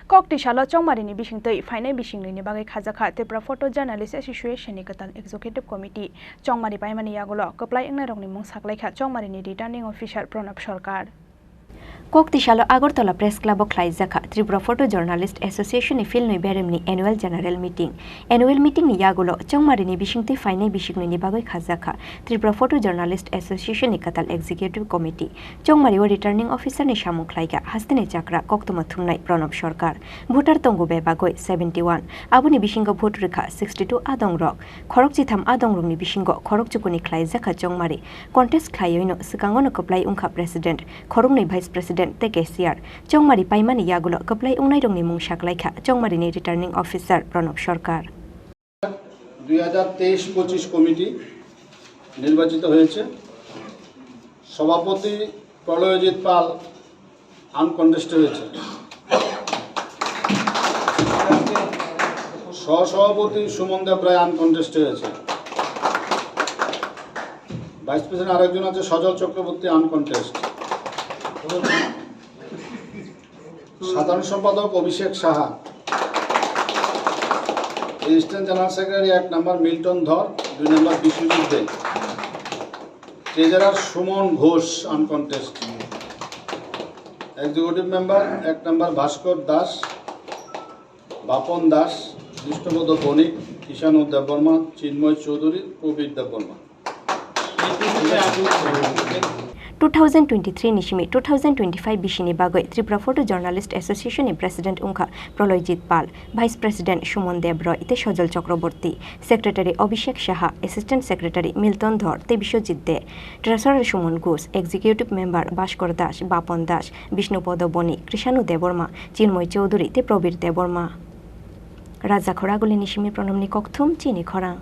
Koktishala Chongmarini Bishingtoi, Phainai Bisiknwi Bagwi Khajakha, Tripura Photo Journalist Association Kwtal Executive Committee, Chongmari Paimani Yagulo, Koplai Engnarongni Mung Saklaikha, Chongmarini Returning Officer Pranab Sarkar. Koktishala Agartala Press Club of Khajakha, Tripura Photo Journalist Association Philnwi Beremni Annual General Meeting. Annual Meeting ni Yagulo, Chongmarini Bishingtoi Phainai Bisiknwi Bagwi Khajakha, Tripura Photo Journalist Association Kwtal Executive Committee. Chongmari Returning Officer ni Shamung Khlaiga, Hastine Chakra, Koktuma Thumnai Pranab Sarkar. Voter Tongo Be Bagwi 71, Abuni Bishingo Vote Rekha 62 Adong Rock, Khorang Chitham Adong Rungni Bishingo, Khorang Chukuni Khajakha Chongmari, Contest Khayoino, Sikangono Koplai Ungkha President, Khorungni Vice President TKCR, Chongmari Paimani Yagulo, Koplai Ungnarongni Mung Saklaikha, Chongmarini Returning Officer Pranab Sarkar. 2023-25 committee নির্বাচিত হয়েছে। সভাপতি প্রলয়জিৎ পাল আনকন্টেস্ট হয়েছে। সহসভাপতি সুমন দেব রায় আনকন্টেস্ট হয়েছে। Vice president আরেকজন আছে সজল Chakraborty uncontest. সাধারণ সম্পাদক Abhishek Saha, assistant general secretary 1 number Milton Dhar, 2 number Biswajit De, treasurer Suman Ghosh uncontest, executive member 1 number Bhaskar Das, Bapan Das, Krishnapada Banik, Kishan Debbarma, Chinmoy Chowdhury, Prabir Debbarma. 2023 Nishimi 2025 Bishini Bagwi Tripura Photo Journalist Association President Ungkha Prolojit Pal, Vice President Shumon Debroy Te Sojal Chakraborty, Secretary Abhishek Shaha, Assistant Secretary Milton Dhor Te Bishojit De, Treasurer Shumon Ghose, Executive Member Bhaskar Das, Bapon Das, Bishnupodo Boni, Krishanu Deborma, Chinmoy Chaudhuri Te Probir Deborma. Raja Khoraguli Nishimi Pranamni Kokthum Chini Khorang.